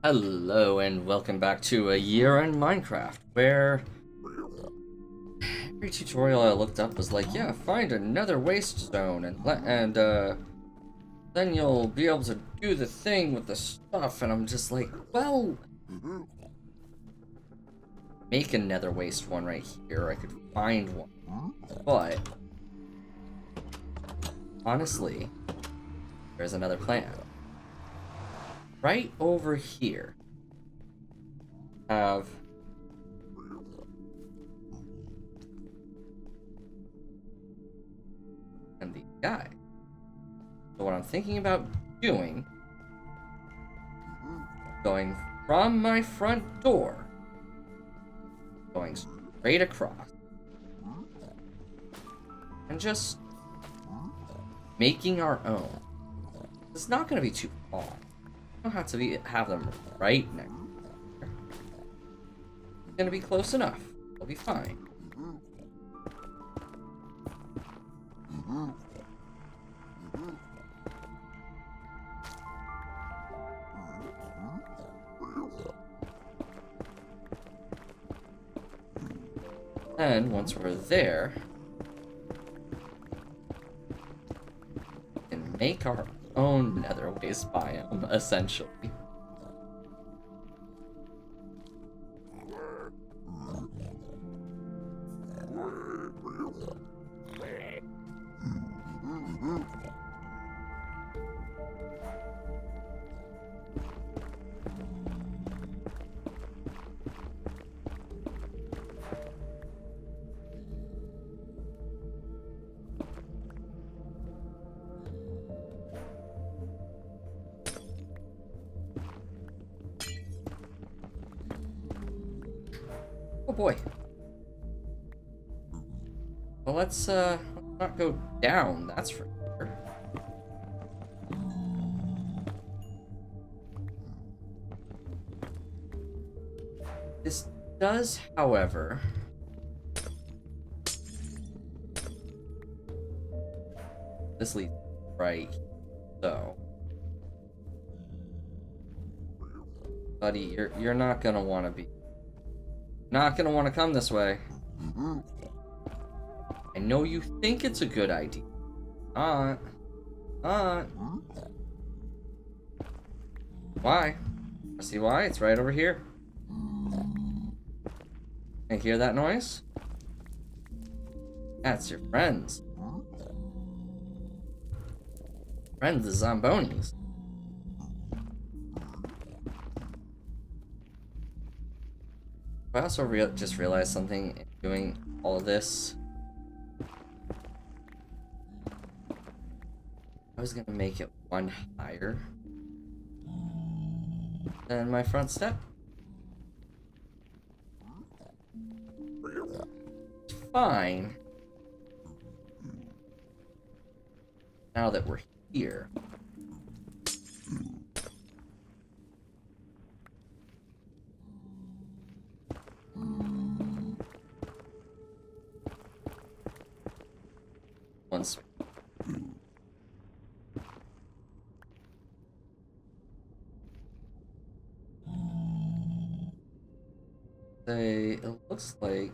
Hello and welcome back to a year in Minecraft, where every tutorial I looked up was like, yeah, find another waste zone and then you'll be able to do the thing with the stuff, and I'm just like, well, make a nether waste one right here. I could find one, but honestly, there's another plan. Right over here, have and the guy. So what I'm thinking about doing, going from my front door, going straight across, and just making our own. It's not going to be too long. You don't have to have them right next. It's going to be close enough. It'll be fine. And once we're there, we can make our own nether waste biome, essentially. Oh boy. Well, let's not go down, that's for sure. This does, however, this leads right, so buddy, you're not gonna want to come this way. I know you think it's a good idea. Not. Why? I see why. It's right over here. Can you hear that noise? That's your friends. Friends, the Zombonis. I also just realized something in doing all of this. I was gonna make it one higher than my front step. It's fine. Now that we're here. Once it looks like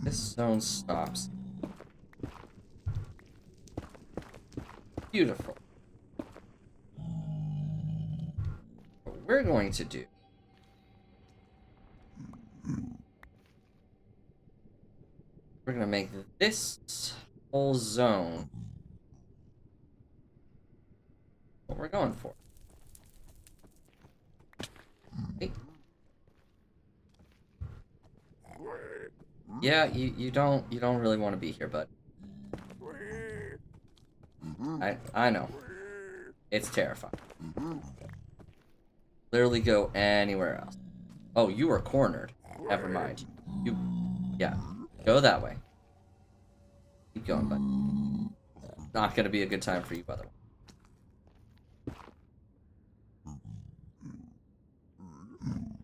this zone stops. Beautiful. What we're going to do, we're gonna make this whole zone what we're going for. Hey. Yeah, you don't really want to be here, bud. I know. It's terrifying. Literally go anywhere else. Oh, you are cornered. Never mind. Yeah. Go that way. Keep going, bud. Not gonna be a good time for you, by the way.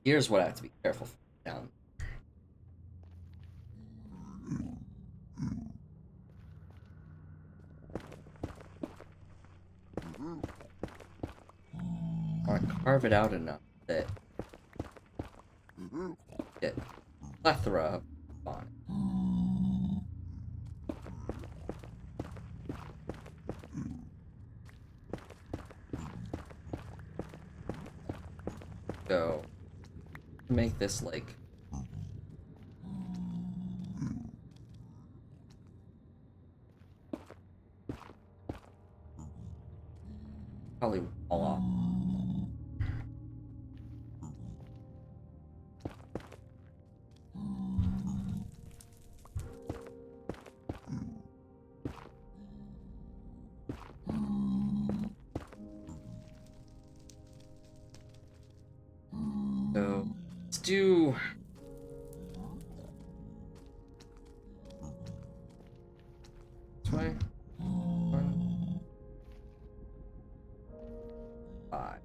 Here's what I have to be careful for down. I want to carve it out enough that get a plethora of spawn. So, make this like probably wall off. So let's do this way. 1, 5.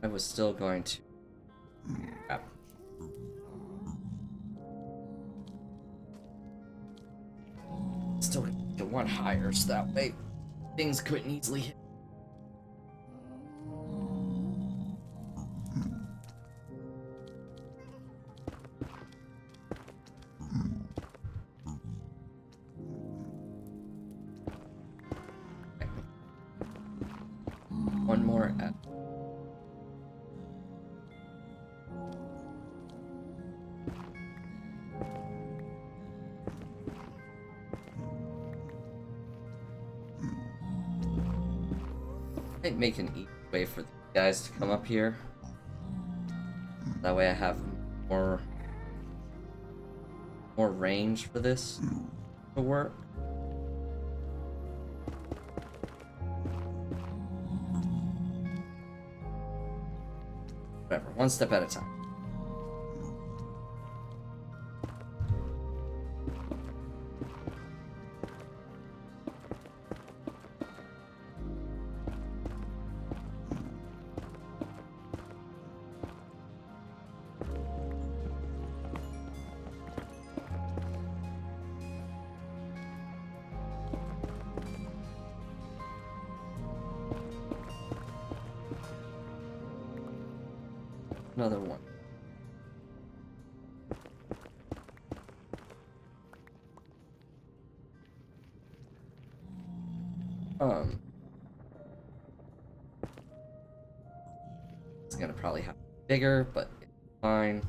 I was still going to. Crap. Still gonna get one higher, so that way things couldn't easily hit. Okay. One more at. Might make an easy way for these guys to come up here. That way I have more range for this to work. Whatever, one step at a time. Another one. It's gonna probably have to be bigger, but it's fine.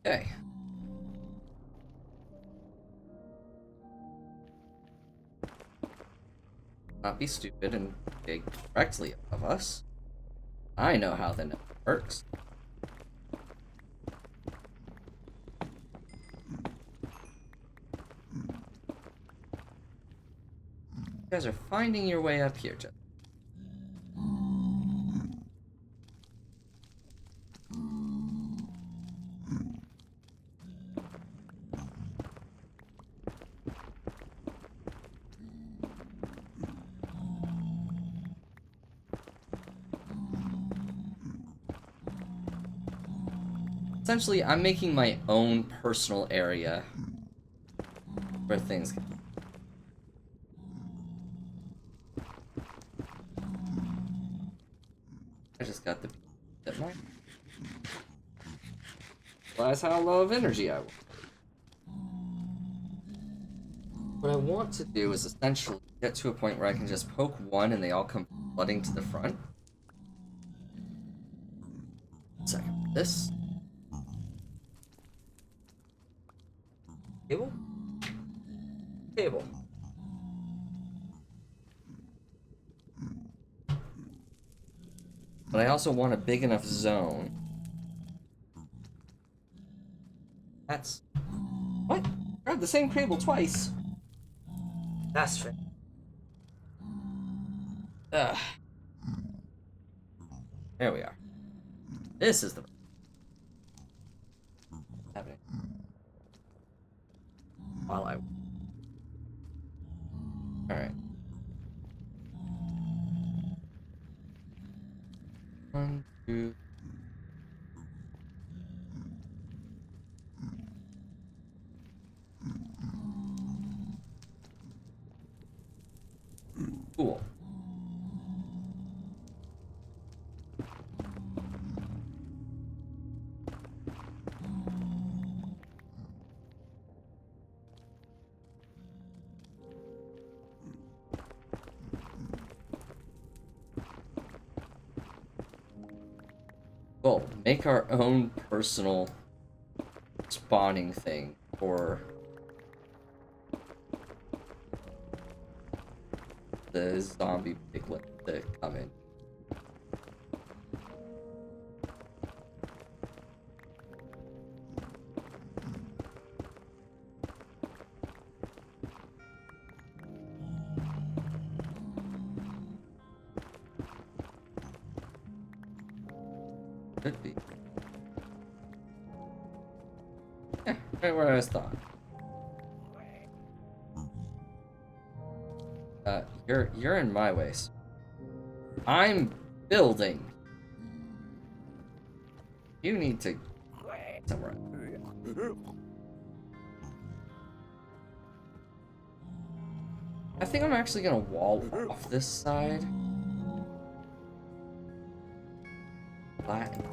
Okay. Not be stupid and dig directly above us. I know how the net works. You guys are finding your way up here, Jeff. Essentially, I'm making my own personal area where things can. I just got the that might realize how low of energy I want. What I want to do is essentially get to a point where I can just poke one and they all come flooding to the front. Second, this. Cable? Cable. But I also want a big enough zone. That's... What? God, the same crable twice. That's fair. Ugh. There we are. This is the happening. While I. All right. 1, 2. Cool. Well, make our own personal spawning thing for the zombie piglet to come in. Could be. Yeah, right where I was thought. You're in my ways. I'm building. You need to somewhere. I think I'm actually gonna wall off this side. Flatten.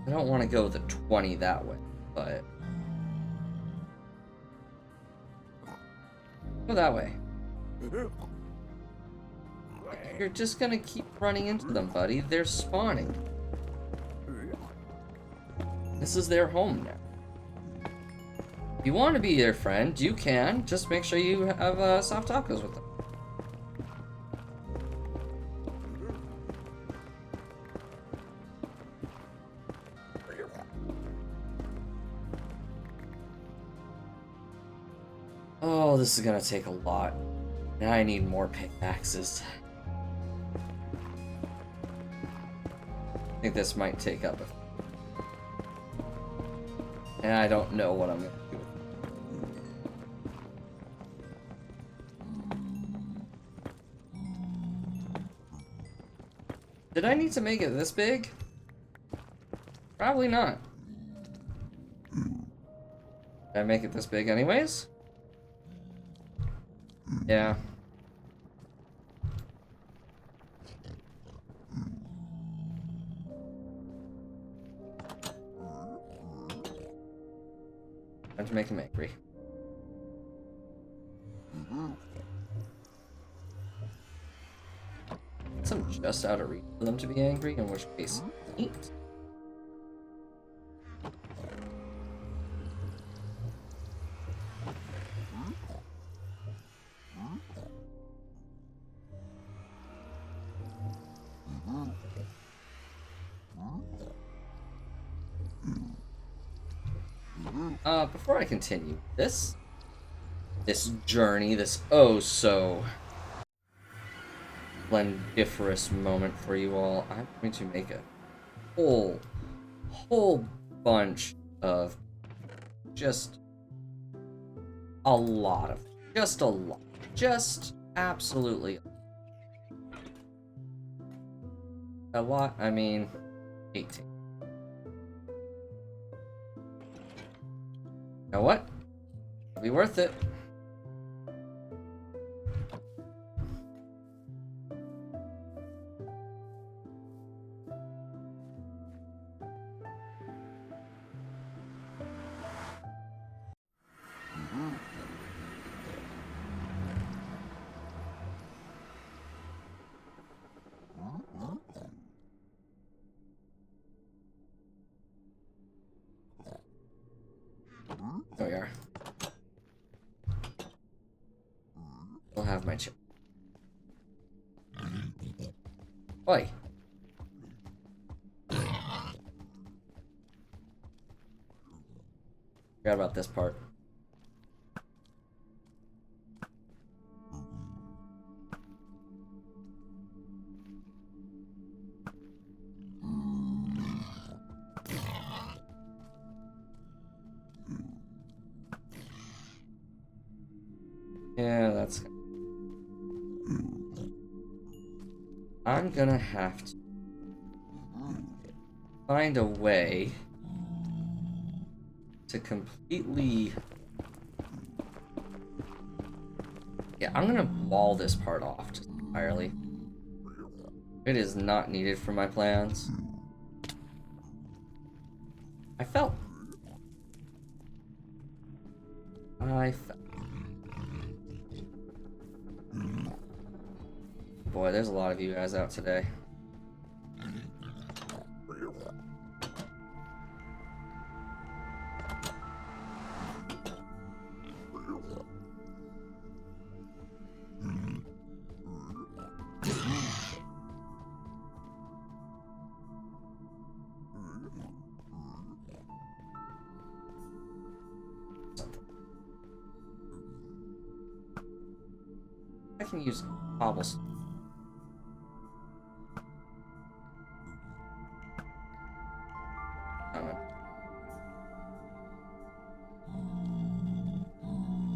I don't want to go the 20 that way, but go that way. You're just gonna keep running into them, buddy. They're spawning. This is their home now. If you want to be their friend, you can. Just make sure you have soft tacos with them. Oh, this is gonna take a lot. And I need more pickaxes. I think this might take up a... And I don't know what I'm gonna do with it. Did I need to make it this big? Probably not. Did I make it this big anyways? Yeah. Time to make him angry. I'm just out of reach for them to be angry, in which case, eat. Before I continue this journey, this oh so splendiferous moment for you all, I'm going to make a whole bunch of just a lot of, just absolutely a lot. I mean, 18. You know what? It'll be worth it. There we are. I'll have my chip. Oi. Forgot about this part. Yeah, that's... I'm gonna have to find a way to completely... Yeah, I'm gonna wall this part off just entirely. It is not needed for my plans. I felt... Boy, there's a lot of you guys out today. I can use cobblestone.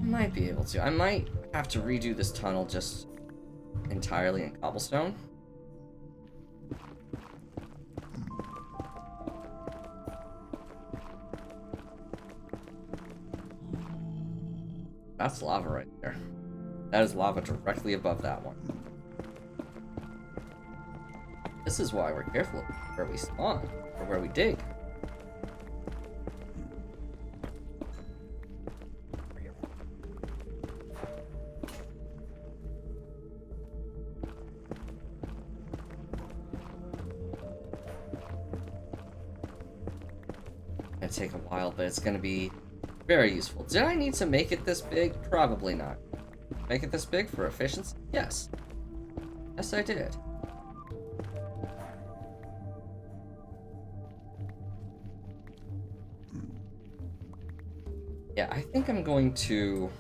Might be able to. I might have to redo this tunnel just entirely in cobblestone. That's lava right there. That is lava directly above that one. This is why we're careful where we spawn, or where we dig. Gonna take a while, but it's gonna be very useful. Did I need to make it this big? Probably not. Make it this big for efficiency? Yes. Yes, I did. Yeah, I think I'm going to...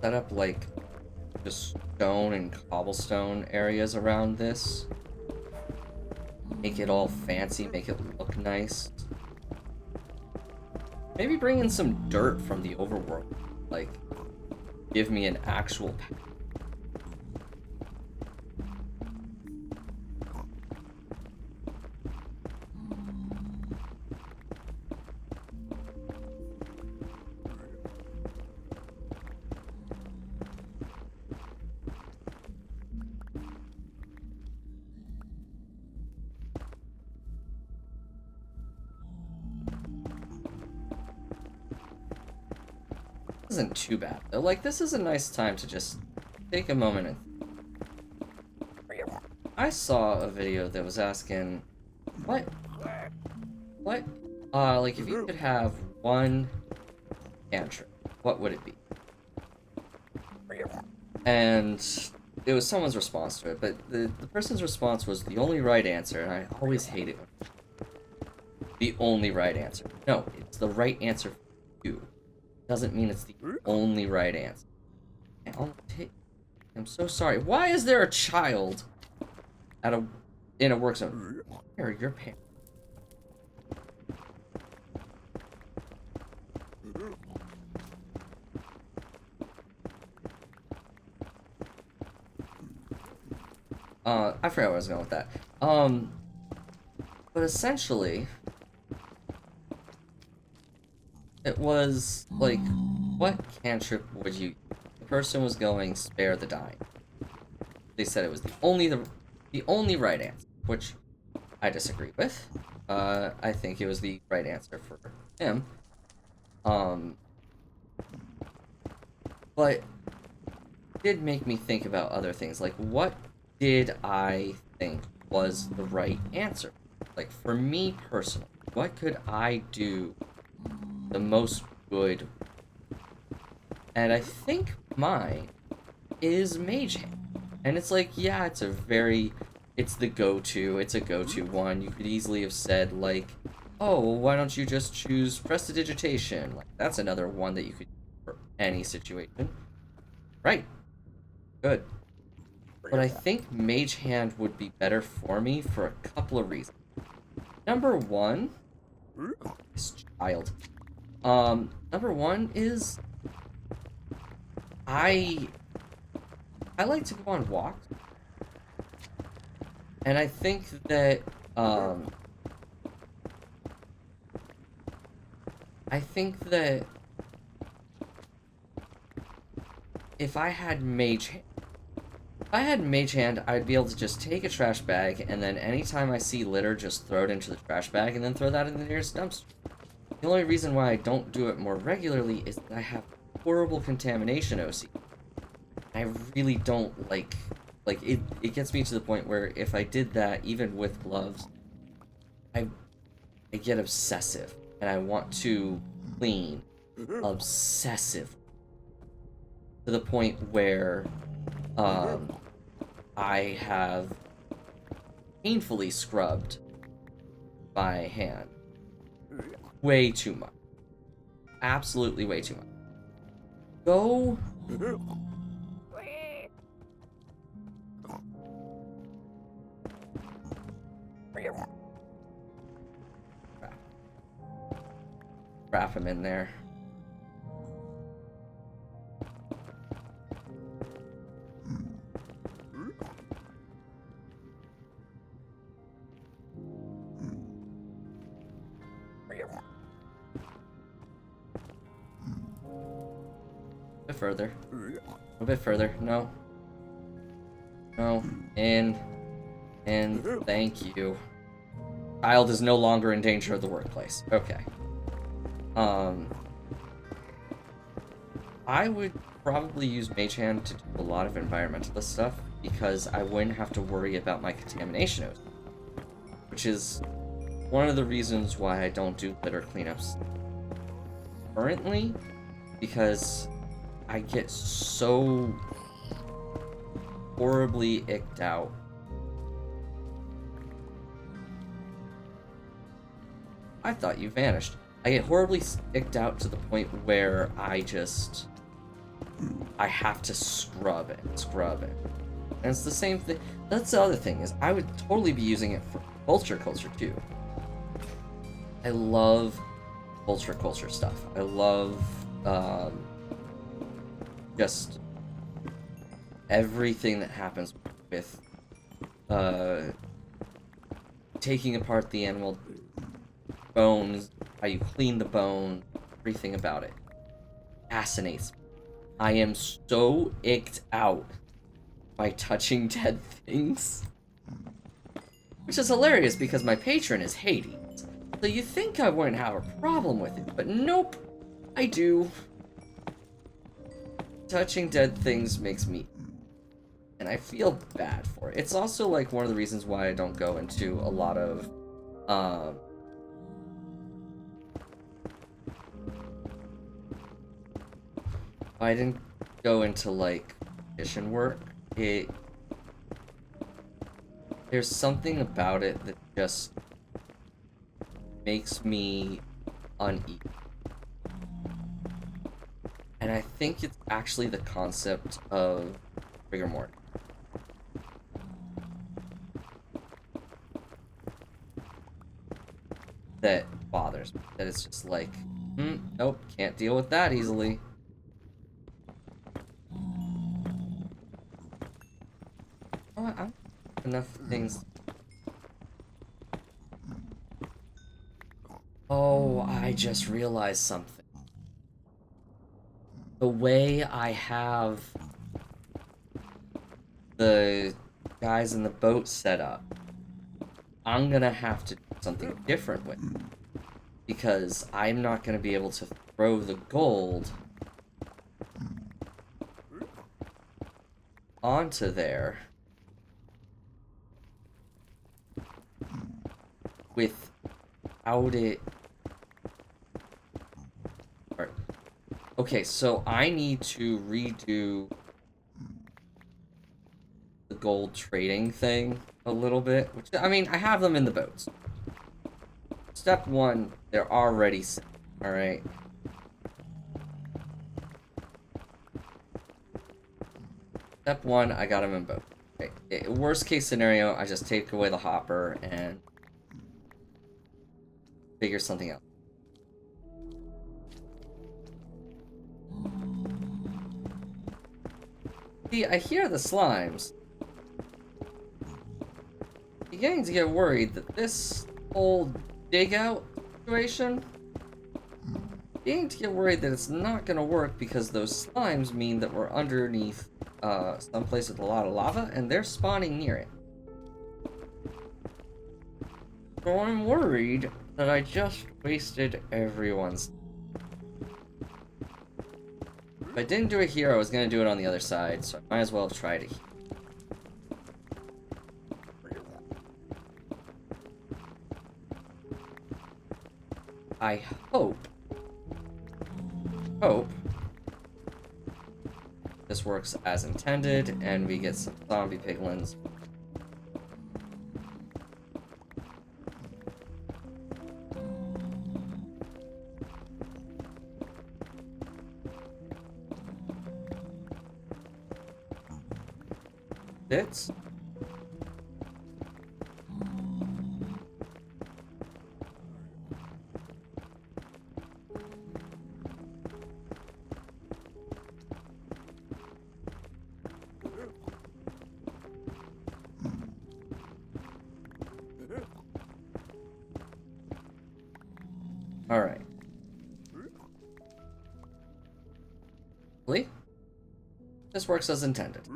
set up, like, just stone and cobblestone areas around this. Make it all fancy, make it look nice. Maybe bring in some dirt from the overworld. Like, give me an actual path. Isn't too bad though. Like, this is a nice time to just take a moment and... I saw a video that was asking what like, if you could have one cantrip, what would it be? And it was someone's response to it, but the person's response was the only right answer, and I always hate it. The only right answer. No, it's the right answer for you. Doesn't mean it's the only right answer. I'm so sorry. Why is there a child in a work zone? Where are your parents? I forgot where I was going with that. But essentially, it was like, what cantrip would you... The person was going, spare the dying. They said it was the only right answer, which I disagree with. I think it was the right answer for him. But it did make me think about other things, like, what did I think was the right answer? Like, for me personally, what could I do the most good? And I think mine is Mage Hand. And it's like, yeah, it's a very it's the go-to. It's a go-to one. You could easily have said, like, oh, well, why don't you just choose prestidigitation? Like, that's another one that you could use for any situation. Right. Good. But I think Mage Hand would be better for me for a couple of reasons. Number one, this child. Number one is I like to go on walks, and I think that I think that if I had Mage Hand, I'd be able to just take a trash bag, and then anytime I see litter, just throw it into the trash bag, and then throw that in the nearest dumpster. The only reason why I don't do it more regularly is that I have horrible contamination OC. I really don't like it gets me to the point where if I did that, even with gloves, I get obsessive, and I want to clean obsessive to the point where I have painfully scrubbed my hand way too much. Absolutely way too much. Go. Wrap him in there. A bit further. A bit further. No. No. In. Thank you. Child is no longer in danger of the workplace. Okay. I would probably use Mage Hand to do a lot of environmentalist stuff because I wouldn't have to worry about my contamination, which is one of the reasons why I don't do litter cleanups currently, because I get so horribly icked out. I thought you vanished. I get horribly icked out to the point where I have to scrub it. And it's the same thing. That's the other thing, is I would totally be using it for culture too. I love culture stuff. I love just everything that happens with taking apart the animal bones, how you clean the bone, everything about it fascinates me. I am so icked out by touching dead things, which is hilarious because my patron is Hades, so you think I wouldn't have a problem with it, but nope, I do. Touching dead things makes me, and I feel bad for it. It's also like one of the reasons why I don't go into a lot of I didn't go into like mission work. There's something about it that just makes me uneasy. And I think it's actually the concept of rigor mortis. That bothers me. That it's just like, nope, can't deal with that easily. Oh, I have enough things. Oh, I just realized something. The way I have the guys in the boat set up, I'm gonna have to do something different with it, because I'm not gonna be able to throw the gold onto there without it. Okay, so I need to redo the gold trading thing a little bit. Which, I mean, I have them in the boats. Step 1, they're already set. Alright. Step 1, I got them in boat. Okay. Worst case scenario, I just take away the hopper and figure something out. See, I hear the slimes. Beginning to get worried that this whole dig out situation, beginning to get worried that it's not gonna work because those slimes mean that we're underneath someplace with a lot of lava and they're spawning near it. So I'm worried that I just wasted everyone's. If I didn't do it here, I was gonna do it on the other side, so I might as well have tried it here. I hope this works as intended and we get some zombie piglins. It's all right. Lee? This works as intended.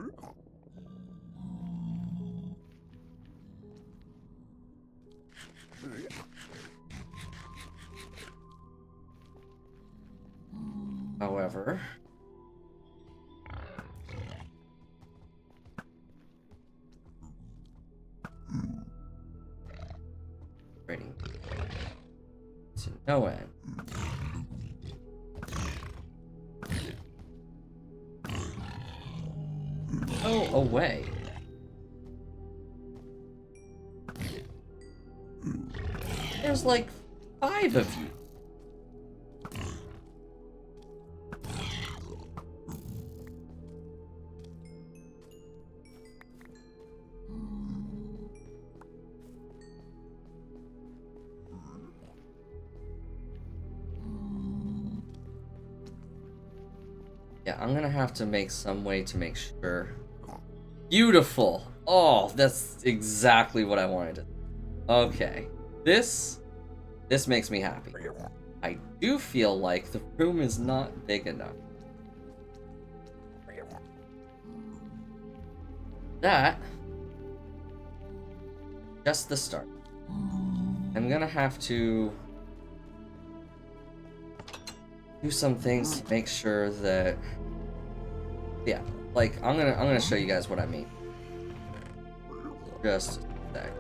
However, rating to no end. Go away. There's like 5 of you. Yeah, I'm gonna have to make some way to make sure. Beautiful! Oh, that's exactly what I wanted. Okay. This makes me happy. I do feel like the room is not big enough. That, just the start. I'm gonna have to do some things to make sure that, yeah, like I'm gonna show you guys what I mean. Just a sec.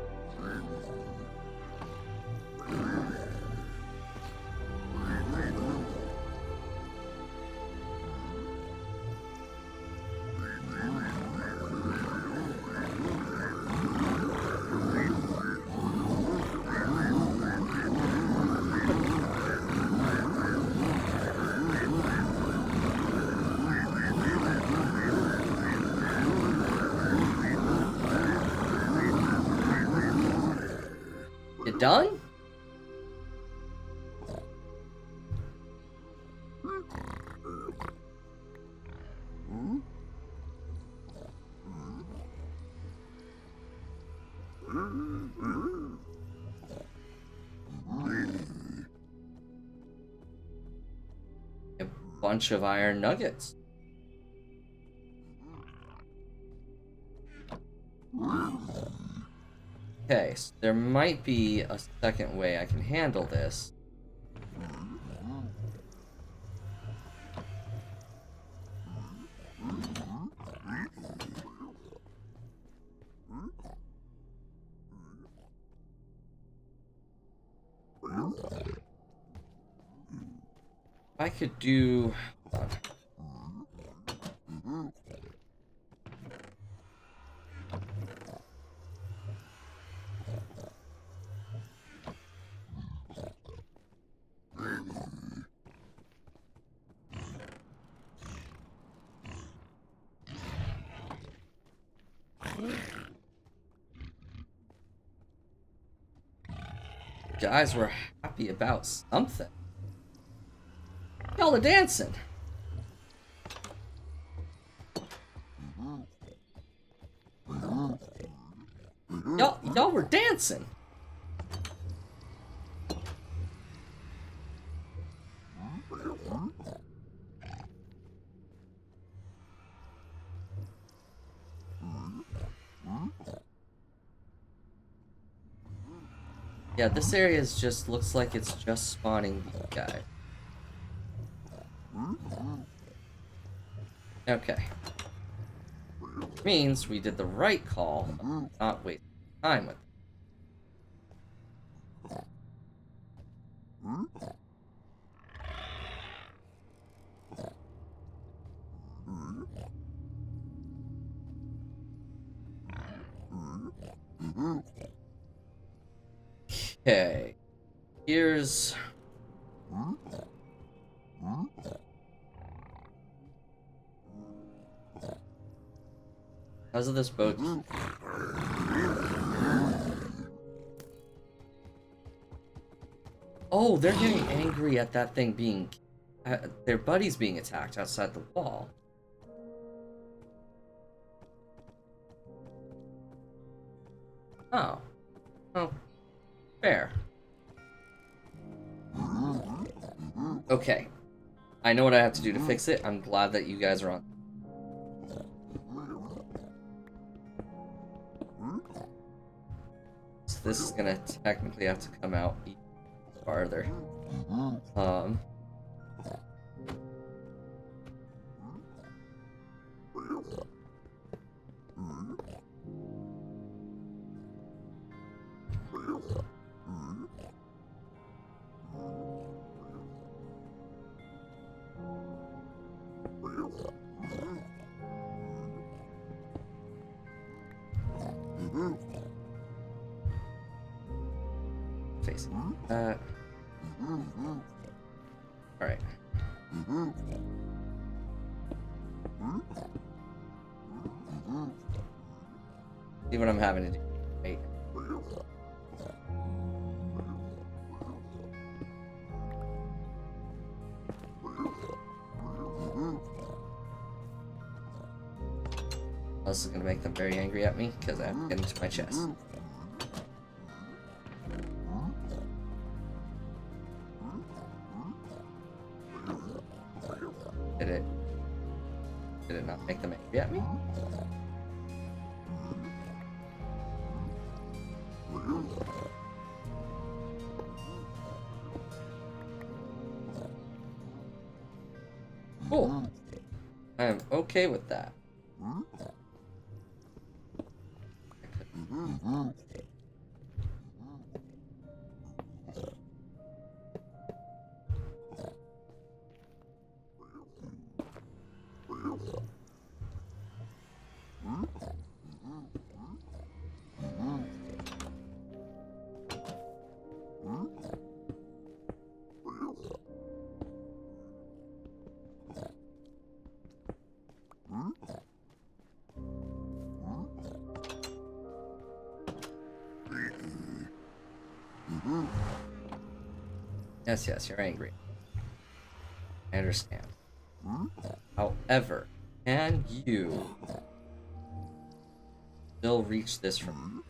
You done? A bunch of iron nuggets. Okay, so there might be a second way I can handle this. I could do... hold on. Guys were happy about something. Y'all are dancing. Y'all were dancing. Yeah, this area just looks like it's just spawning these guys. Okay. Means we did the right call, not waste time with it. Okay. Here's... How's this boat? Oh, they're getting angry at that thing being... their buddy's being attacked outside the wall. Oh. Oh. Fair. Okay. I know what I have to do to fix it. I'm glad that you guys are on. So this is gonna technically have to come out even farther. Facing that. Alright. See what I'm having to do. Wait. This is gonna make them very angry at me because I have to get into my chest. Did it not make them angry at me? Cool. I am okay with that. Yes, you're angry. I understand. However, can you still reach this from...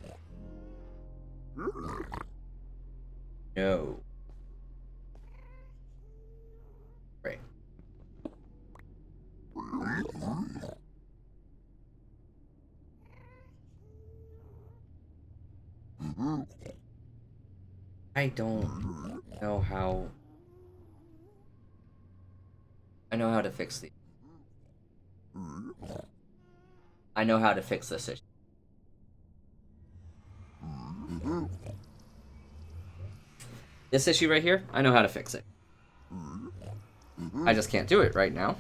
No. Great. I don't know how... I know how to fix the... I know how to fix this issue. This issue right here, I know how to fix it. I just can't do it right now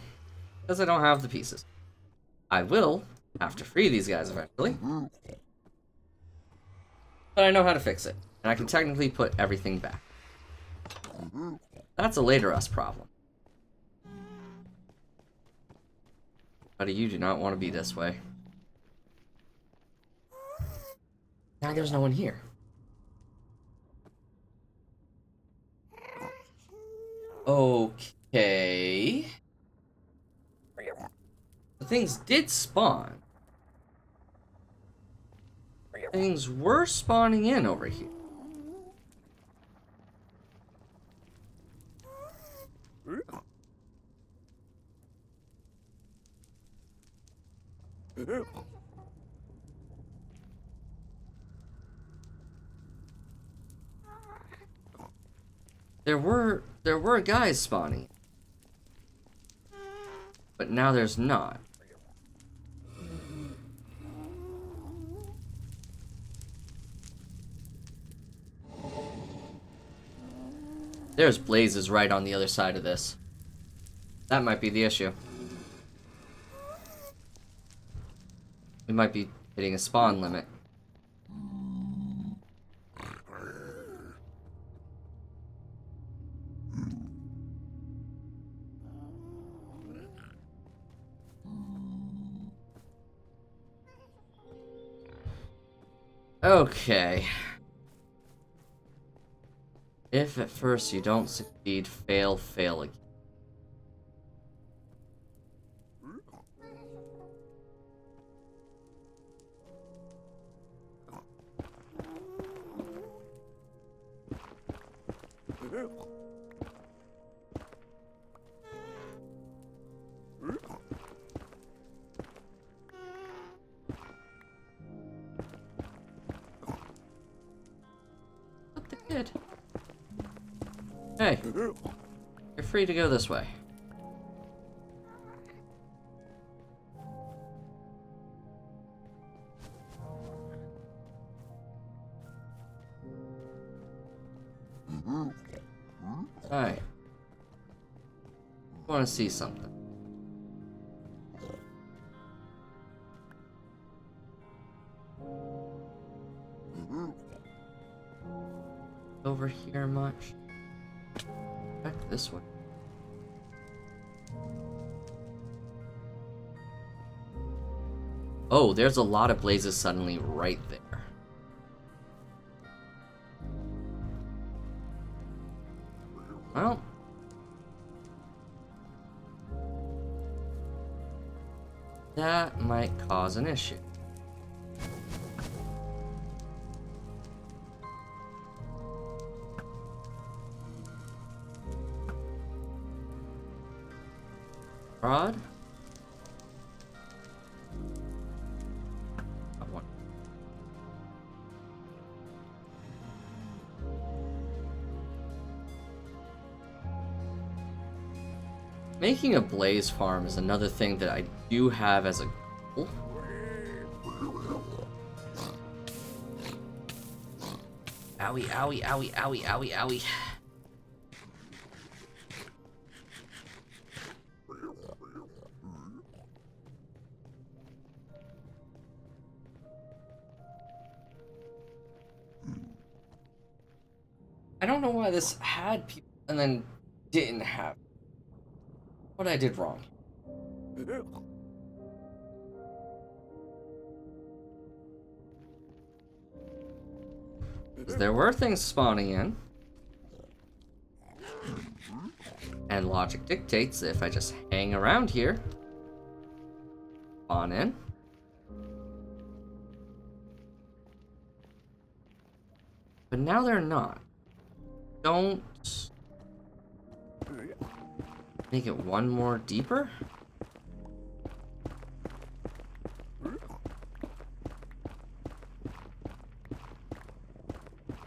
because I don't have the pieces. I will have to free these guys eventually. But I know how to fix it. And I can technically put everything back. That's a later us problem. Buddy, you do not want to be this way. Now there's no one here. Okay. The things did spawn. Things were spawning in over here. There were guys spawning, but now there's not. There's blazes right on the other side of this. That might be the issue. We might be hitting a spawn limit. Okay. If at first you don't succeed, fail again. What the kid? Hey, you're free to go this way. Alright. I want to see something. Over here much? Back this way. Oh, there's a lot of blazes suddenly right there. Well, that might cause an issue. Rod? Got one. Making a blaze farm is another thing that I do have as a goal. Owie, owie, owie, owie, owie, owie. I don't know why this had people and then didn't have. What I did wrong. There were things spawning in. And logic dictates that if I just hang around here, spawn in. But now they're not. Don't make it one more deeper.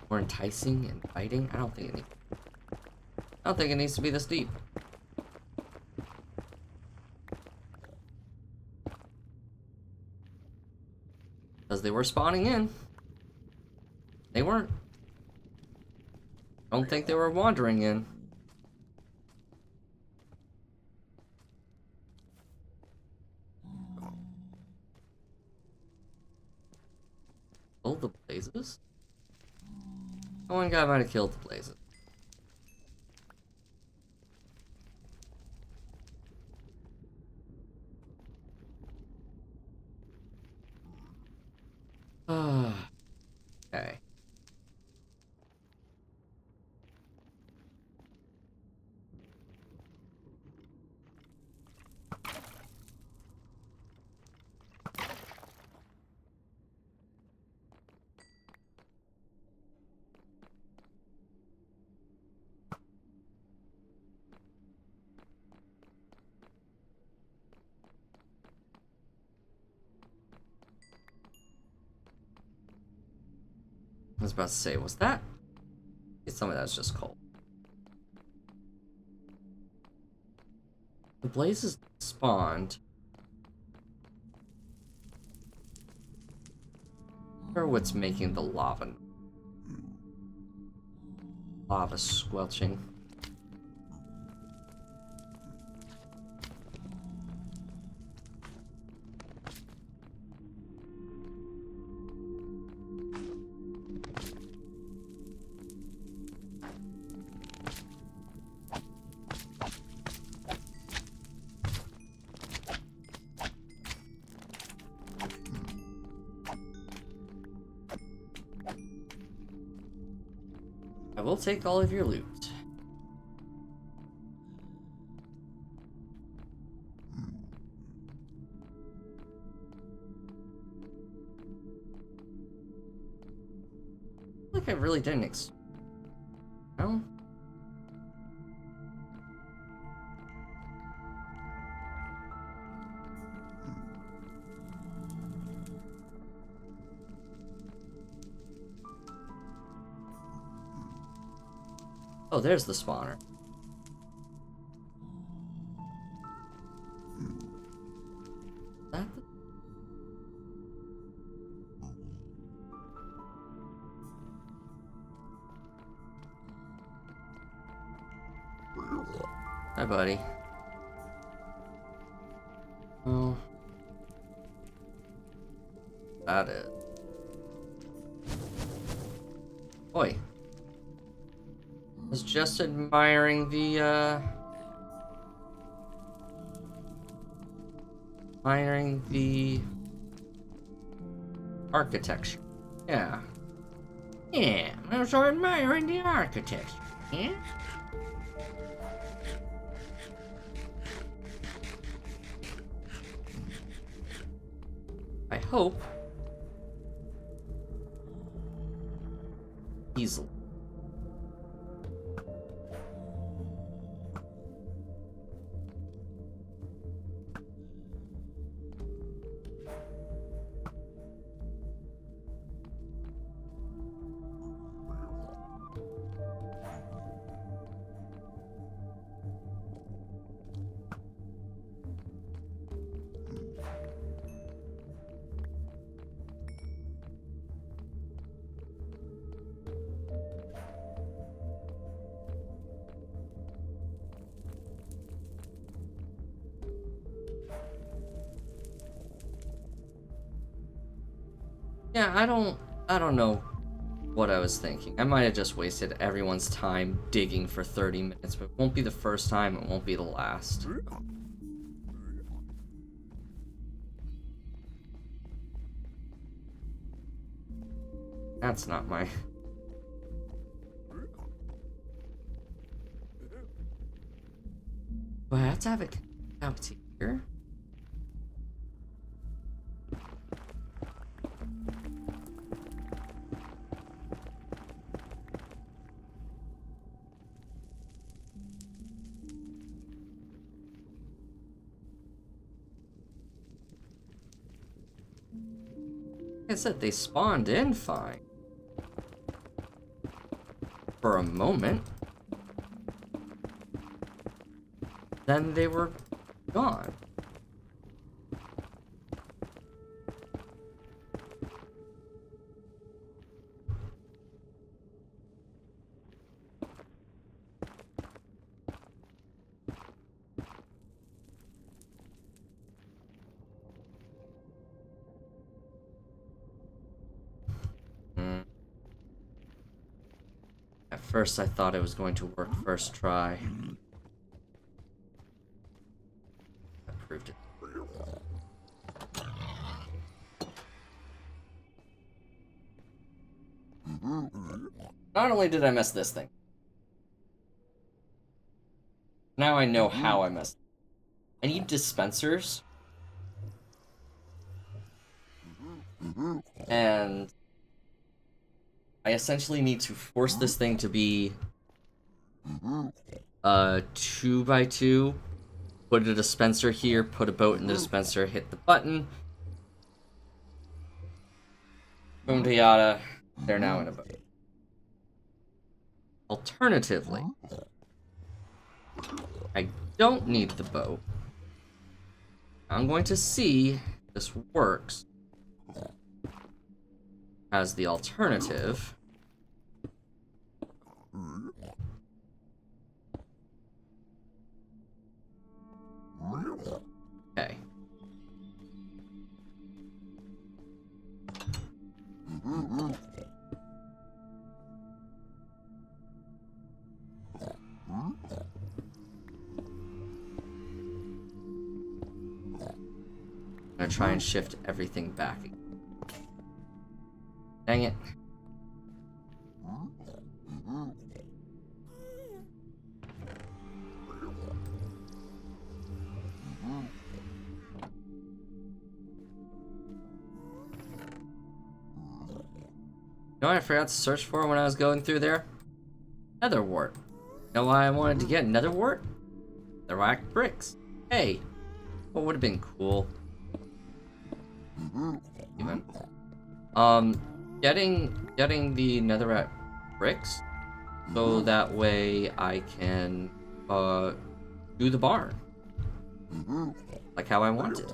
More enticing and biting. I don't think it needs to be this deep. Because they were spawning in. They weren't. Don't think they were wandering in. Kill the blazes? One guy might have killed the blazes. I was about to say, was that? Some of that's just cold. The blazes spawned. Or what's making the lava squelching. I will take all of your loot. Like I really didn't no? Oh, there's the spawner. That the... Hi, buddy. Oh. That is. Oi. I was just admiring the, architecture. Yeah. Yeah, I was admiring the architecture. Yeah? I hope easily. Yeah, I don't know what I was thinking. I might have just wasted everyone's time digging for 30 minutes, but it won't be the first time, it won't be the last. That's not my... Do I have to have it up to here? Like I said, they spawned in fine. For a moment. Then they were gone. At first I thought it was going to work first try. I proved it. Not only did I mess this thing, now I know how I messed it. I need dispensers. And I essentially need to force this thing to be 2x2. Put a dispenser here, put a boat in the dispenser, hit the button. Boom, yada. They're now in a boat. Alternatively, I don't need the boat. I'm going to see if this works as the alternative. Okay. I'm gonna try and shift everything back. Dang it. You know what I forgot to search for when I was going through there? Nether wart. You know why I wanted to get nether wart? The rock bricks. Hey, what would have been cool? Even. Getting the netherite bricks, so that way I can do the barn like how I wanted.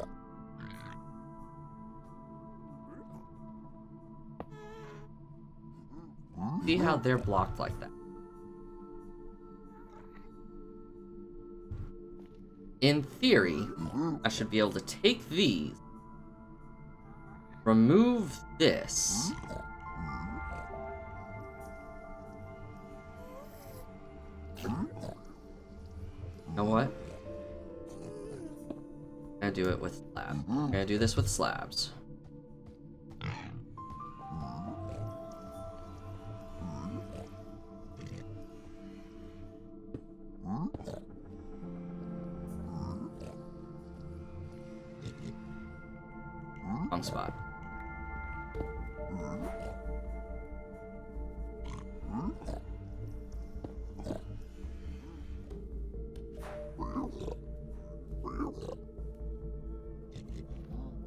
See how they're blocked like that. In theory, I should be able to take these, remove this, you know what? I'm gonna do it with slabs. I'm gonna do this with slabs. Wrong spot.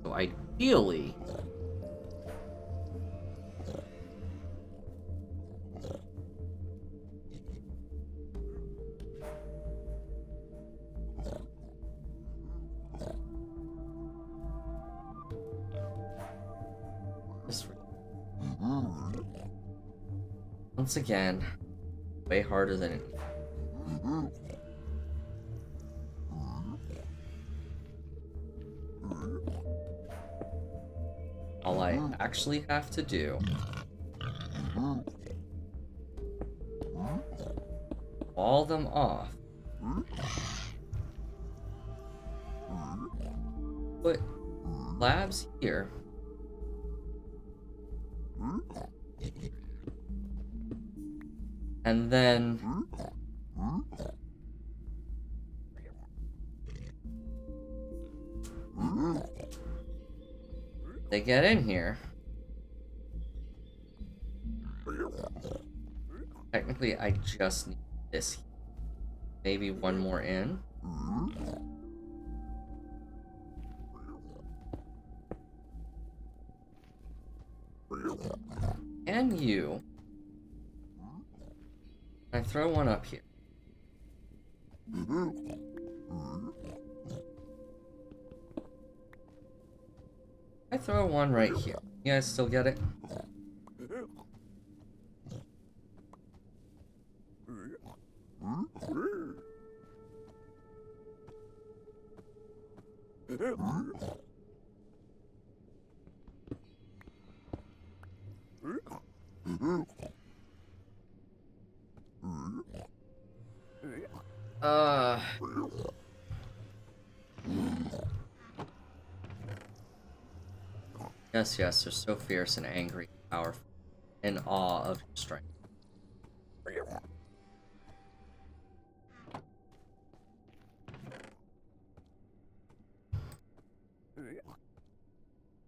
So ideally, this once again, way harder than it. All I actually have to do wall them off. Put slabs here. And then they get in here. Technically, I just need this. Maybe one more in. And you. I throw one up here. I throw one right here. You guys still get it? Yes, yes, they're so fierce and angry, powerful, in awe of your strength.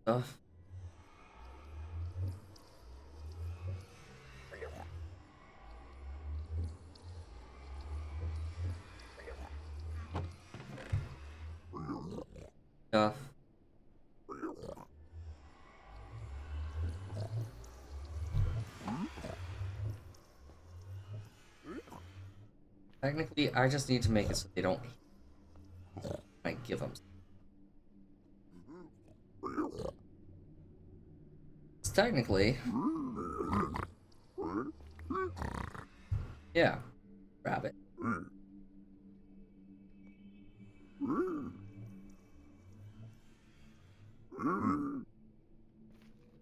Stuff. Stuff. Technically, I just need to make it so they don't might give them. It's technically, yeah, rabbit.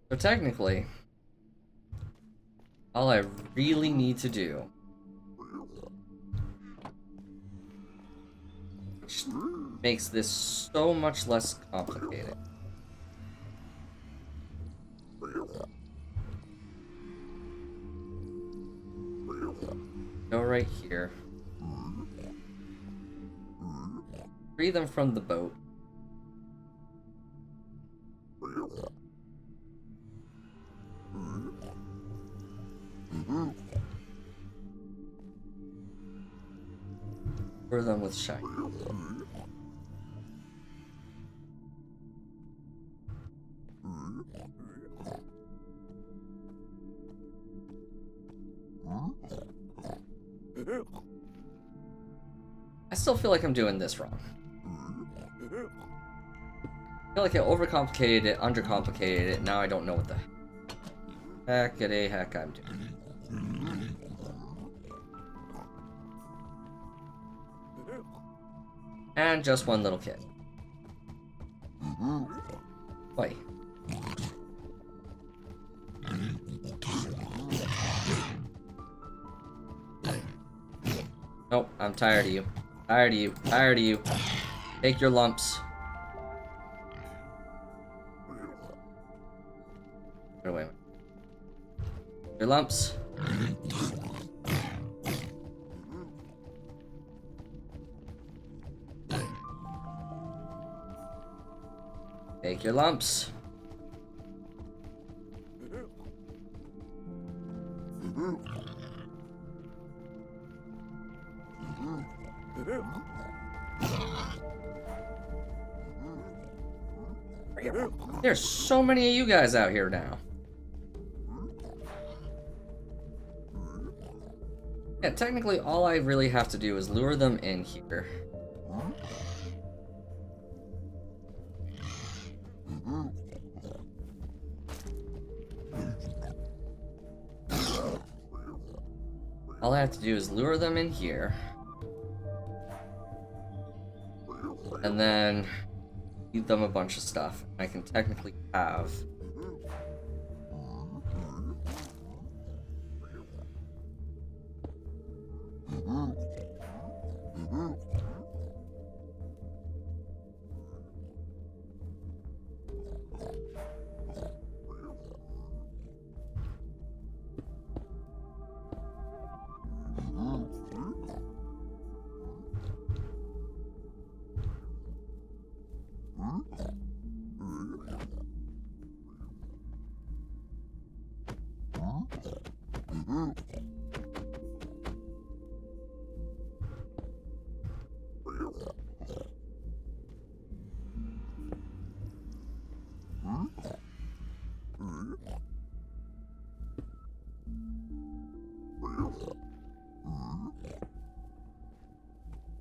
So technically, all I really need to do, which makes this so much less complicated. Go right here. Free them from the boat. Lure them with shine. I still feel like I'm doing this wrong. I feel like I overcomplicated it, undercomplicated it, now I don't know what the heck I'm doing. And just one little kid. Wait. Nope, I'm tired of you. Tired of you. Tired of you. Take your lumps. Wait a minute. Your lumps. Take your lumps. There's so many of you guys out here now. Yeah, technically all I really have to do is lure them in here. All I have to do is lure them in here. And then feed them a bunch of stuff. I can technically have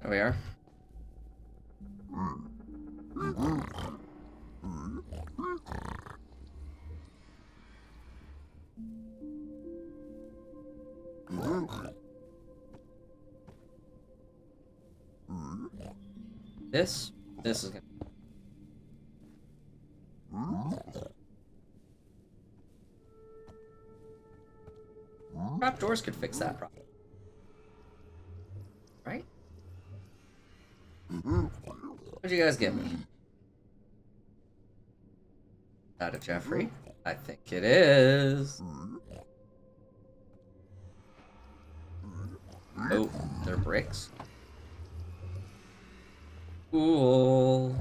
there we are. This is gonna. Trapdoors could fix that problem. Right? What'd you guys give me? Is that a Jeffery? I think it is. Oh, they're bricks. Cool.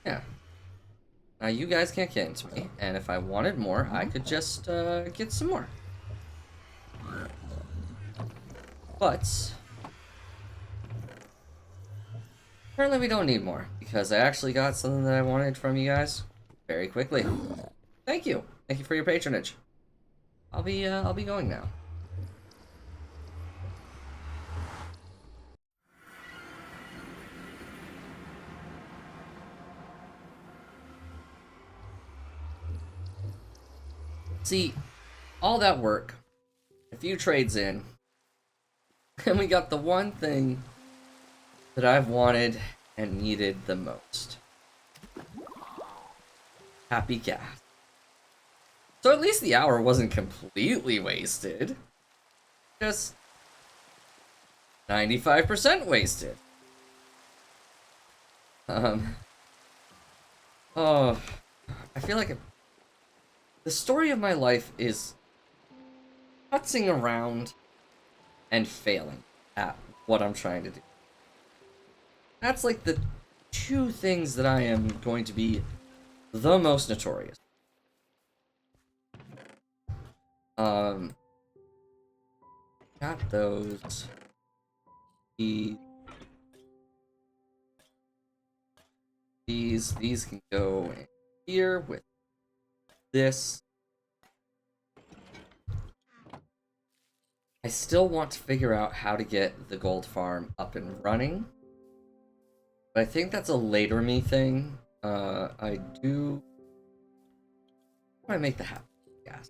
Yeah. Now you guys can't get into me, and if I wanted more, I could just get some more. But Apparently we don't need more, because I actually got something that I wanted from you guys very quickly. Thank you. Thank you for your patronage. I'll be going now. See, all that work, a few trades in, and we got the one thing that I've wanted and needed the most. Happy cat. So at least the hour wasn't completely wasted. Just 95% wasted. Oh, I feel like the story of my life is putzing around and failing at what I'm trying to do. That's like the two things that I am going to be the most notorious. Um, got those. The these can go in here with this. I still want to figure out how to get the gold farm up and running, but I think that's a later me thing. I do. How do I make that happen? Yes.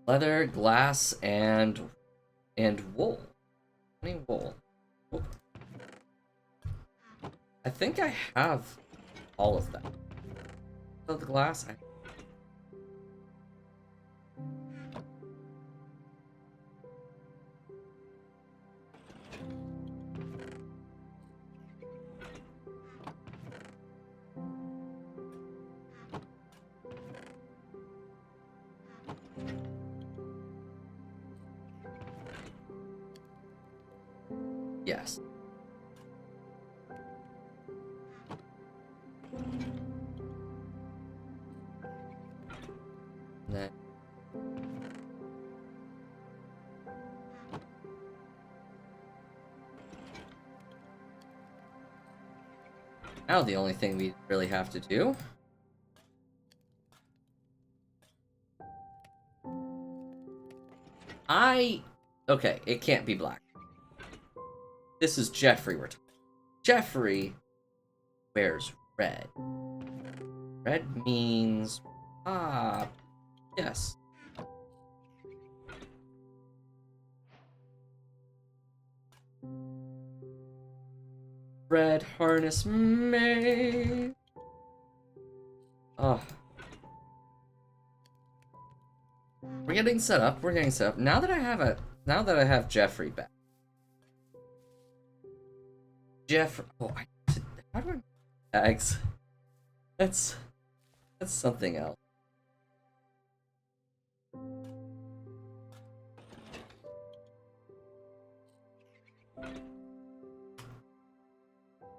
Leather, glass, and wool. How many wool? Oop. I think I have all of that. So the glass. Yes. And then now the only thing we really have to do okay, it can't be black. This is Jeffrey we're talking. Jeffrey wears red. Red means yes. Red harness made. Oh. We're getting set up. We're getting set up. Now that I have Jeffrey back. Oh, how do I tags? That's something else.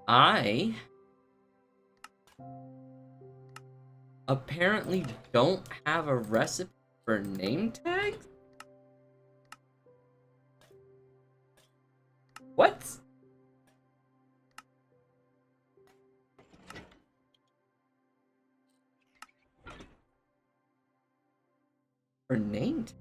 I apparently don't have a recipe for name tags? What? For name tags?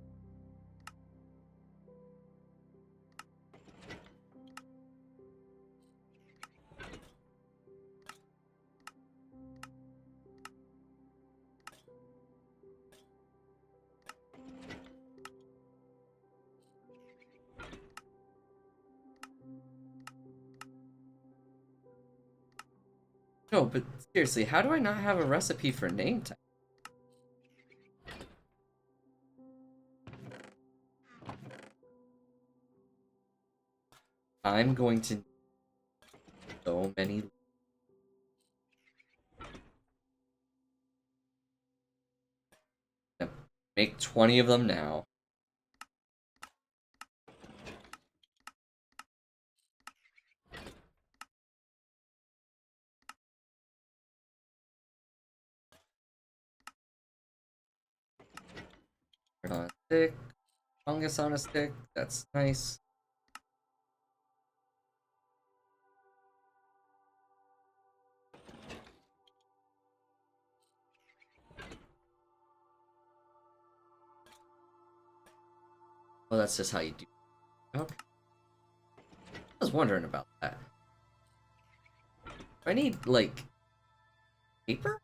No, but seriously, how do I not have a recipe for name tag? I'm going to need so many. Make 20 of them now. stick. Fungus on a stick. That's nice. Oh, that's just how you do it. Okay. I was wondering about that. I need, like, paper?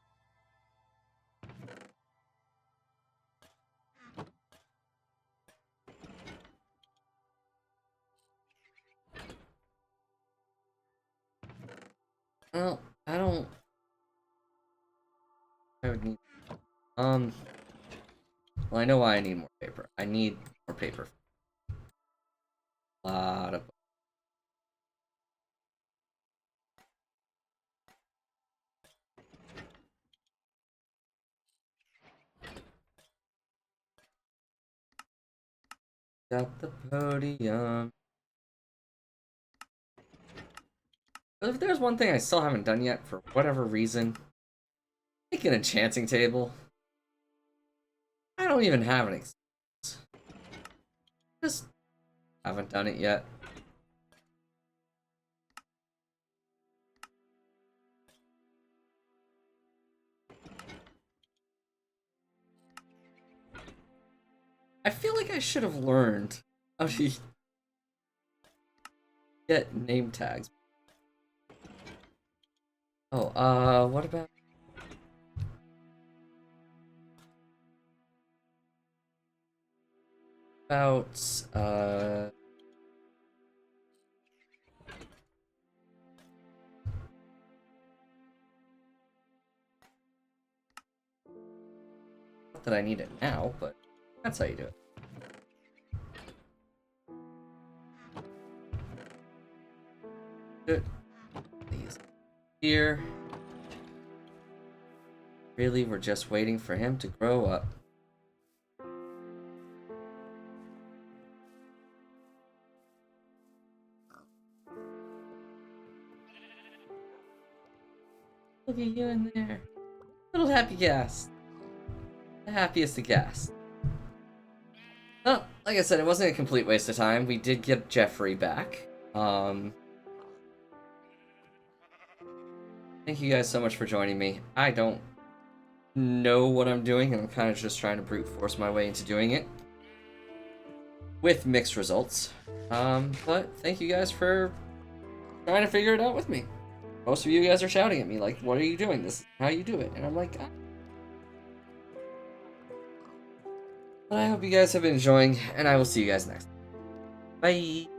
Well, I don't... I would need... Well, I know why I need more paper. I need more paper. A lot of... Got the podium. But if there's one thing I still haven't done yet, for whatever reason, make an enchanting table. I don't even have an excuse. Just haven't done it yet. I feel like I should have learned how to get name tags. Oh, what about... Not that I need it now, but that's how you do it. Good. These here. Really, we're just waiting for him to grow up. Look at you in there. Little happy gas. The happiest of gas. Well, like I said, it wasn't a complete waste of time. We did get Jeffery back. Thank you guys so much for joining me. I don't know what I'm doing, and I'm kind of just trying to brute force my way into doing it. With mixed results. But thank you guys for trying to figure it out with me. Most of you guys are shouting at me, like, what are you doing? This is how you do it. And I'm like, ah. But I hope you guys have been enjoying, and I will see you guys next time. Bye!